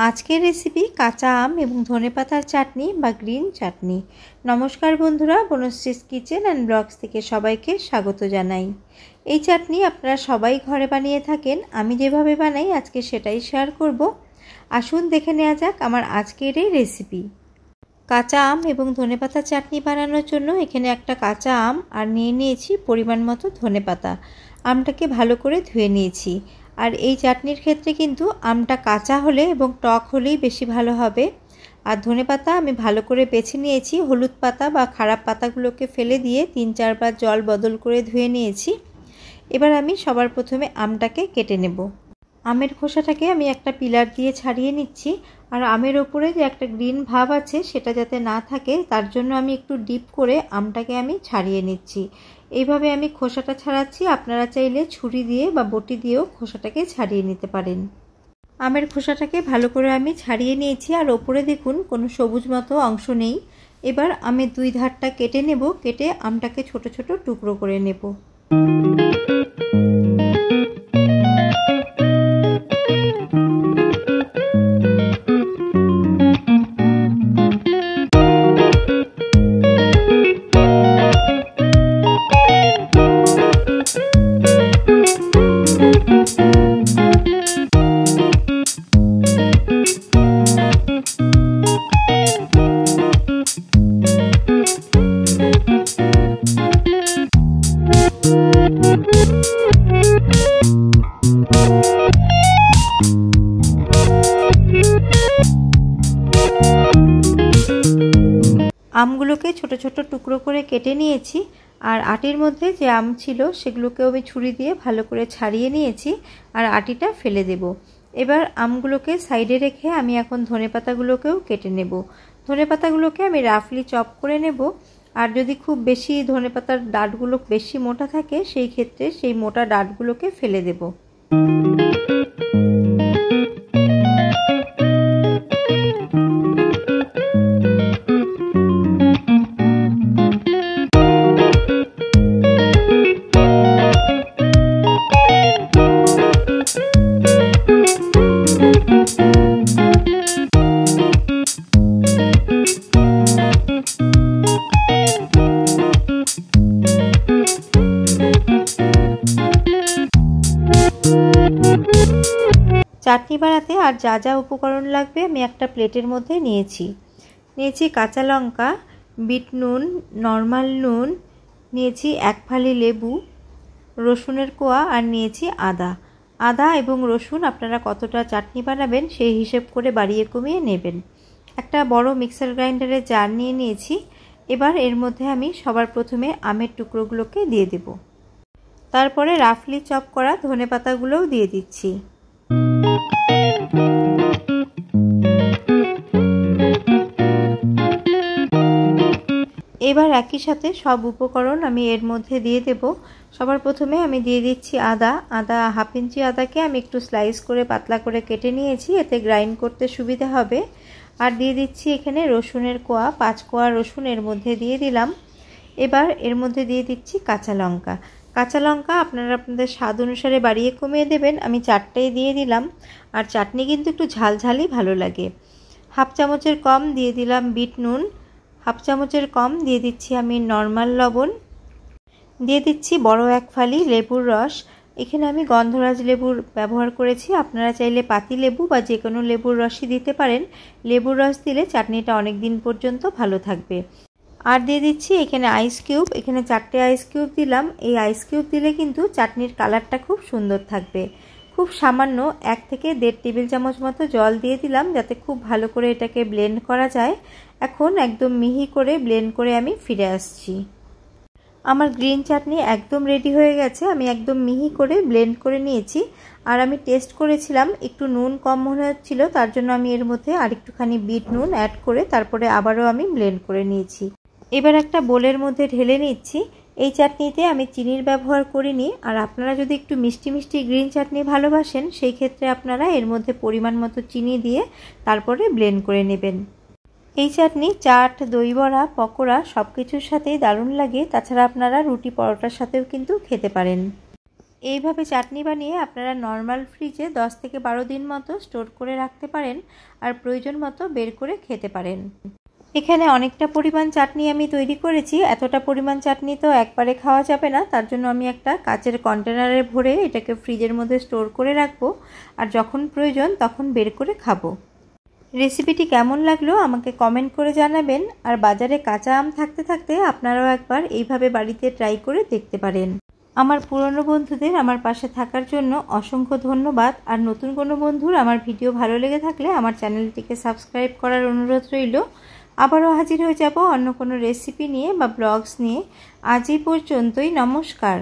আজকের রেসিপি কাঁচা আম এবং ধনেপাতার চাটনি বা গ্রিন চাটনি। নমস্কার বন্ধুরা, বনশ্রীস কিচেন অ্যান্ড ব্লগস থেকে সবাইকে স্বাগত জানাই। এই চাটনি আপনারা সবাই ঘরে বানিয়ে থাকেন, আমি যেভাবে বানাই আজকে সেটাই শেয়ার করব। আসুন দেখে নেওয়া যাক আমার আজকের এই রেসিপি। কাঁচা আম এবং ধনেপাতার চাটনি বানানোর জন্য এখানে একটা কাঁচা আম আর নিয়ে নিয়েছি পরিমাণ মতো ধনেপাতা। আমটাকে ভালো করে ধুয়ে নিয়েছি। আর এই চাটনির ক্ষেত্রে কিন্তু আমটা কাঁচা হলে এবং টক হলেই বেশি ভালো হবে। আর ধনেপাতা আমি ভালো করে বেছে নিয়েছি, হলুদ পাতা বা খারাপ পাতাগুলোকে ফেলে দিয়ে 3-4 বার জল বদল করে ধুয়ে নিয়েছি। এবার আমি সবার প্রথমে আমটাকে কেটে নেব। আমের খোসাটাকে আমি একটা পিলার দিয়ে ছাড়িয়ে নিচ্ছি। আর আমের ওপরে যে একটা গ্রিন ভাব আছে সেটা যাতে না থাকে তার জন্য আমি একটু ডিপ করে আমটাকে আমি ছাড়িয়ে নিচ্ছি। এইভাবে আমি খোসাটা ছাড়াচ্ছি, আপনারা চাইলে ছুরি দিয়ে বা বটি দিয়েও খোসাটাকে ছাড়িয়ে নিতে পারেন। আমের খোসাটাকে ভালো করে আমি ছাড়িয়ে নিয়েছি আর ওপরে দেখুন কোনো সবুজ মতো অংশ নেই। এবার আমের দুই ধারটা কেটে নেব, কেটে আমটাকে ছোট ছোট টুকরো করে নেব। আমগুলোকে ছোট ছোট টুকরো করে কেটে নিয়েছি। আর আটির মধ্যে যে আম ছিল সেগুলোকেও আমি ছুরি দিয়ে ভালো করে ছাড়িয়ে নিয়েছি আর আটিটা ফেলে দেব। এবার আমগুলোকে সাইডে রেখে আমি এখন ধনেপাতাগুলোকেও কেটে নেব। ধনেপাতাগুলোকে আমি রাফলি চপ করে নেব। আর যদি খুব বেশি ধনেপাতার ডাঁটগুলো বেশি মোটা থাকে সেই ক্ষেত্রে সেই মোটা ডাঁটগুলোকে ফেলে দেব। চাটনি বানাতে আর যা যা উপকরণ লাগবে আমি একটা প্লেটের মধ্যে নিয়েছি কাঁচা লঙ্কা, বিট নুন, নর্মাল নুন, নিয়েছি 1 ফালি লেবু, রসুনের কোয়া আর নিয়েছি আদা এবং রসুন আপনারা কতটা চাটনি বানাবেন সেই হিসেব করে বাড়িয়ে কমিয়ে নেবেন। একটা বড় মিক্সার গ্রাইন্ডারের জার নিয়ে নিয়েছি। এবার এর মধ্যে আমি সবার প্রথমে আমের টুকরোগুলোকে দিয়ে দেব। তারপরে রাফলি চপ করা ধনেপাতাগুলোও দিয়ে দিচ্ছি। এবার একই সাথে সব উপকরণ আমি এর মধ্যে দিয়ে দেব। সবার প্রথমে আমি দিয়ে দিচ্ছি আদা 1/2 ইঞ্চি আদাকে আমি একটু স্লাইস করে পাতলা করে কেটে নিয়েছি, এতে গ্রাইন্ড করতে সুবিধা হবে। আর দিয়ে দিচ্ছি এখানে রসুনের কোয়া, 5 কোয়া রসুন এর মধ্যে দিয়ে দিলাম। এবার এর মধ্যে দিয়ে দিচ্ছি কাঁচা লঙ্কা আপনারা আপনাদের স্বাদ অনুসারে বাড়িয়ে কমিয়ে দেবেন। আমি 4টাই দিয়ে দিলাম। আর চাটনি কিন্তু একটু ঝালঝালই ভালো লাগে। 1/2 চামচের কম দিয়ে দিলাম বিট নুন, 1/2 চামচের কম দিয়ে দিচ্ছি আমি নর্মাল লবণ, দিয়ে দিচ্ছি বড় 1 ফালি লেবুর রস। এখানে আমি গন্ধরাজ লেবুর ব্যবহার করেছি, আপনারা চাইলে পাতি লেবু বা যে কোনো লেবুর রসই দিতে পারেন। লেবুর রস দিলে চাটনিটা অনেক দিন পর্যন্ত ভালো থাকবে। আর দিয়ে দিচ্ছি এখানে আইস কিউব, এখানে 4টে আইস কিউব দিলাম। এই আইস কিউব দিলে কিন্তু চাটনির কালারটা খুব সুন্দর থাকবে। খুব সামান্য 1 থেকে 1.5 টেবিল চামচ মতো জল দিয়ে দিলাম যাতে খুব ভালো করে এটাকে ব্লেন্ড করা যায়। এখন একদম মিহি করে ব্লেন্ড করে আমি ফিরে আসছি। আমার গ্রিন চাটনি একদম রেডি হয়ে গেছে, আমি একদম মিহি করে ব্লেন্ড করে নিয়েছি। আর আমি টেস্ট করেছিলাম, একটু নুন কম মনে হচ্ছিল, তার জন্য আমি এর মধ্যে আরেকটুখানি বিট নুন অ্যাড করে তারপরে আবারও আমি ব্লেন্ড করে নিয়েছি। এবার একটা বোলের মধ্যে ঢেলে নিচ্ছি। এই চাটনিতে আমি চিনির ব্যবহার করিনি। আর আপনারা যদি একটু মিষ্টি মিষ্টি গ্রিন চাটনি ভালোবাসেন সেই ক্ষেত্রে আপনারা এর মধ্যে পরিমাণ মতো চিনি দিয়ে তারপরে ব্লেন্ড করে নেবেন। এই চাটনি চাট, দই বড়া, পকোড়া সব কিছুর সাথেই দারুণ লাগে। তাছাড়া আপনারা রুটি পরোটার সাথেও কিন্তু খেতে পারেন। এইভাবে চাটনি বানিয়ে আপনারা নর্মাল ফ্রিজে 10 থেকে 12 দিন মতো স্টোর করে রাখতে পারেন আর প্রয়োজন মতো বের করে খেতে পারেন। এখানে অনেকটা পরিমাণ চাটনি আমি তৈরি করেছি। এতটা পরিমাণ চাটনি তো একবারে খাওয়া যাবে না, তার জন্য আমি একটা কাচের কন্টেনারে ভরে এটাকে ফ্রিজের মধ্যে স্টোর করে রাখবো আর যখন প্রয়োজন তখন বের করে খাবো। রেসিপিটি কেমন লাগলো আমাকে কমেন্ট করে জানাবেন। আর বাজারে কাঁচা আম থাকতে থাকতে আপনারাও একবার এইভাবে বাড়িতে ট্রাই করে দেখতে পারেন। আমার পুরনো বন্ধুদের আমার পাশে থাকার জন্য অসংখ্য ধন্যবাদ। আর নতুন কোনো বন্ধুর আমার ভিডিও ভালো লেগে থাকলে আমার চ্যানেলটিকে সাবস্ক্রাইব করার অনুরোধ রইল। আবারও হাজির হয়ে যাব অন্য কোনো রেসিপি নিয়ে বা ব্লগস নিয়ে। আজ এই পর্যন্তই, নমস্কার।